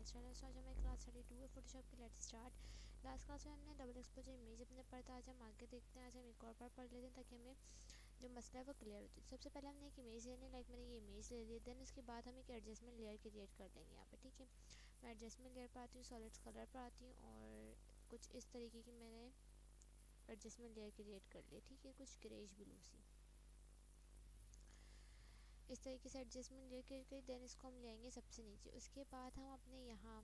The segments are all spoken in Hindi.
क्लास चैनल से आज हमें क्लास 32 है फोटोशॉप की। Let's start. लास्ट क्लास में हमने डबल एक्सपोजर इमेज अपने पढ़ा था। आज हम आगे देखते हैं। आज हम एक और बार पढ़ लेते हैं ताकि हमें जो मसला है वो क्लियर हो जाए। सबसे पहले हमने एक इमेज लेनी, लाइक मैंने ये इमेज ले ली। देन उसके बाद हम एक एडजस्टमेंट लेयर क्रिएट कर देंगे यहाँ पे, ठीक है। मैं एडजस्टमेंट लेयर पर आती हूँ, सॉलिड्स कलर पर आती हूँ और कुछ इस तरीके की मैंने एडजस्टमेंट लेयर क्रिएट कर ली, ठीक है। कुछ ग्रेश ब्लू सी इस तरीके से एडजस्टमेंट लेयर क्रिएट करी। देन इसको हम ले आएंगे सबसे नीचे। उसके बाद हम अपने यहाँ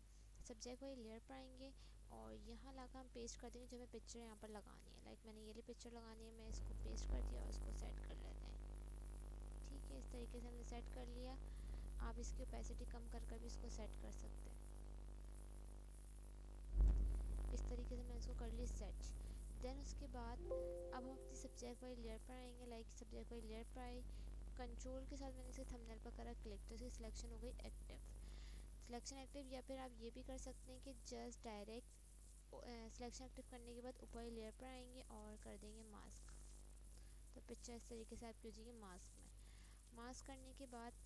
सब्जेक्ट वाली लेयर पर आएंगे और यहाँ लगा हम पेस्ट कर देंगे जो हमें पिक्चर यहाँ पर लगानी है। लाइक मैंने ये वाली पिक्चर लगानी है, मैं इसको पेस्ट कर दिया और इसको सेट कर लेते हैं, ठीक है। इस तरीके से हमने सेट कर लिया। आप इसकी ओपेसिटी कम कर कर भी इसको सेट कर सकते हैं। इस तरीके से मैंने इसको कर ली सेट। देन उसके बाद अब हम अपनी सब्जेक्ट वाली लेयर पर आएंगे। लाइक सब्जेक्ट वाली लेयर पर आए, कंट्रोल के साथ मैंने इसे थंबनेल पर करा क्लिक, तो इसकी सिलेक्शन हो गई एक्टिव। सिलेक्शन एक्टिव, या फिर आप ये भी कर सकते हैं कि जस्ट डायरेक्ट सिलेक्शन एक्टिव करने के बाद ऊपर लेयर पर आएंगे और कर देंगे मास्क। तो पिक्चर इस तरीके से आपकी हो जाएगी मास्क में। मास्क करने के बाद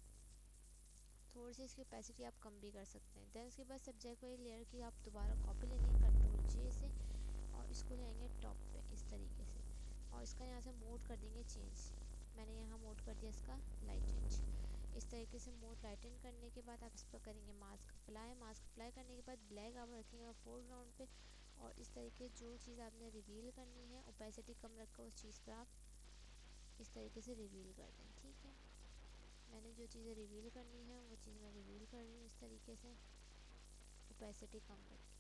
थोड़ी सी इसकी ओपेसिटी आप कम भी कर सकते हैं। देन उसके बाद सब्जेक्ट वाली लेयर की आप दोबारा कॉपी लेनी है कंट्रोल जे से और इसको ले आएंगे टॉप पे इस तरीके से और इसका यहाँ से मोड कर देंगे चेंज। मैंने यहाँ मोड कर दिया इसका लाइटेंज। इस तरीके से मोड लाइटन करने के बाद आप इस पर करेंगे मास्क अप्लाई। मास्क अप्लाई करने के बाद ब्लैक आप रखेंगे फोरग्राउंड पे और इस तरीके जो चीज़ आपने रिवील करनी है ओपेसिटी कम रखकर उस चीज़ पर आप इस तरीके से रिवील कर दें, ठीक है। मैंने जो चीज़ें रिवील करनी है वो चीज़ मैं रिवील कर रही हूँ इस तरीके से ओपेसिटी कम करके,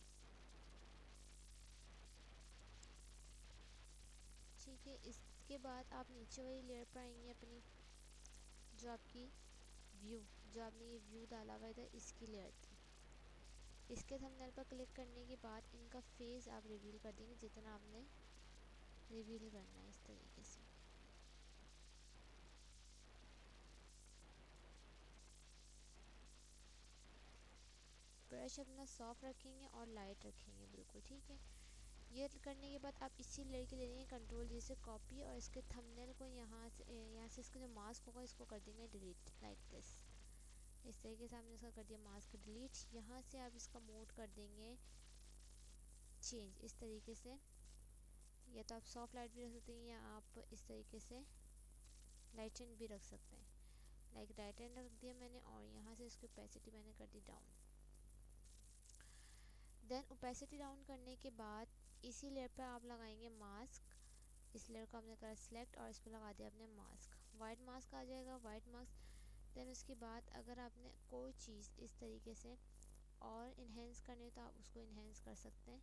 ठीक है। इसके बाद आप नीचे वाली लेयर पर आएंगे अपनी जो आपकी व्यू, जो आपने ये व्यू डाला हुआ था इसकी लेयर थी। इसके थंबनेल पर क्लिक करने के बाद इनका फेस आप रिवील कर देंगे जितना आपने रिवील करना है इस तरीके से। ब्रश अपना सॉफ्ट रखेंगे और लाइट रखेंगे बिल्कुल, ठीक है। ये करने के बाद आप इसी लेयर के ले लेंगे कंट्रोल जी से कॉपी और इसके थंबनेल को यहाँ से इसका जो मास्क होगा इसको कर देंगे डिलीट लाइक दिस। इस तरीके से हमने इसका कर दिया मास्क डिलीट। यहाँ से आप इसका मोड कर देंगे चेंज इस तरीके से, या तो आप सॉफ्ट लाइट भी रख सकते हैं या आप इस तरीके से लाइटन भी रख सकते हैं। लाइक लाइटन रख दिया मैंने और यहाँ से इसकी ओपेसिटी मैंने कर दी डाउन। देन ओपेसिटी डाउन करने के बाद इसी लेयर पर आप लगाएंगे मास्क। इस लेयर को आपने करा सिलेक्ट और इस पर लगा दिया आपने मास्क, वाइट मास्क आ जाएगा, वाइट मास्क। देन उसके बाद अगर आपने कोई चीज़ इस तरीके से और इन्हेंस करनी है तो आप उसको इन्हेंस कर सकते हैं।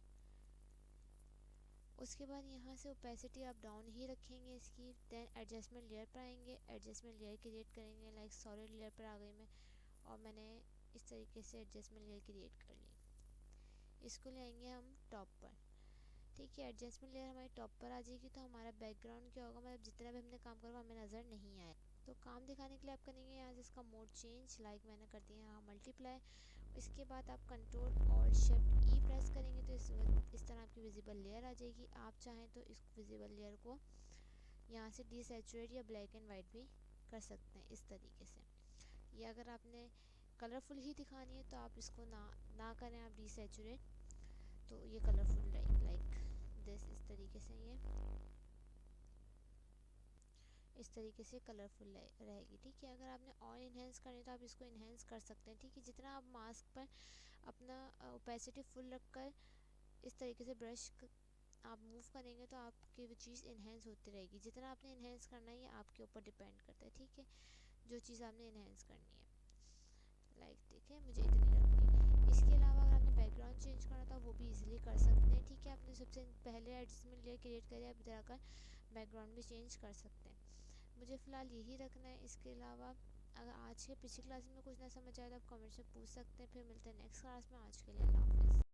उसके बाद यहाँ से ओपेसिटी आप डाउन ही रखेंगे इसकी। देन एडजस्टमेंट लेयर पर आएंगे, एडजस्टमेंट लेयर क्रिएट करेंगे। लाइक सॉलिड लेयर पर आ गई मैं और मैंने इस तरीके से एडजस्टमेंट लेयर क्रिएट कर ली। इसको ले आएंगे हम टॉप पर, ठीक है। एडजस्टमेंट लेयर हमारी टॉप पर आ जाएगी तो हमारा बैकग्राउंड क्या होगा, मतलब जितना भी हमने काम करा हमें नज़र नहीं आए। तो काम दिखाने के लिए आप करेंगे यहाँ से इसका मोड चेंज, लाइक मैंने कर दिया यहाँ मल्टीप्लाई। इसके बाद आप कंट्रोल और शिफ्ट ई प्रेस करेंगे तो इस तरह आपकी विजिबल लेयर आ जाएगी। आप चाहें तो इस विजिबल लेयर को यहाँ से डीसैचुरेट या ब्लैक एंड वाइट भी कर सकते हैं इस तरीके से। या अगर आपने कलरफुल ही दिखानी है तो आप इसको ना करें आप डीसैचुरेट, तो ये कलरफुल रहेगी लाइक दिस। इस तरीके से ये इस तरीके से कलरफुल रहेगी, ठीक है। अगर आपने और इन्हेंस करनी है तो आप इसको इन्हेंस कर सकते हैं, ठीक है। जितना आप मास्क पर अपना ओपेसिटी फुल रखकर इस तरीके से ब्रश आप मूव करेंगे तो आपकी वो चीज़ इन्हेंस होती रहेगी। जितना आपने इन्हेंस करना है ये आपके ऊपर डिपेंड करता है, ठीक है। जो चीज़ आपने इन्हेंस करनी है लाइक देखें मुझे इतनी रखनी है। इसके अलावा अगर आपने बैकग्राउंड चेंज करना था वो भी इजीली कर सकते हैं, ठीक है। आपने सबसे पहले एडजस्टमेंट लेयर क्रिएट करिए, आप इधर आकर बैकग्राउंड भी चेंज कर सकते हैं। मुझे फ़िलहाल यही रखना है। इसके अलावा अगर आज के पिछली क्लास में कुछ ना समझ आया तो आप कमेंट्स में पूछ सकते हैं। फिर मिलते हैं नेक्स्ट क्लास में। आज के लिए अल्लाह हाफ़िज़।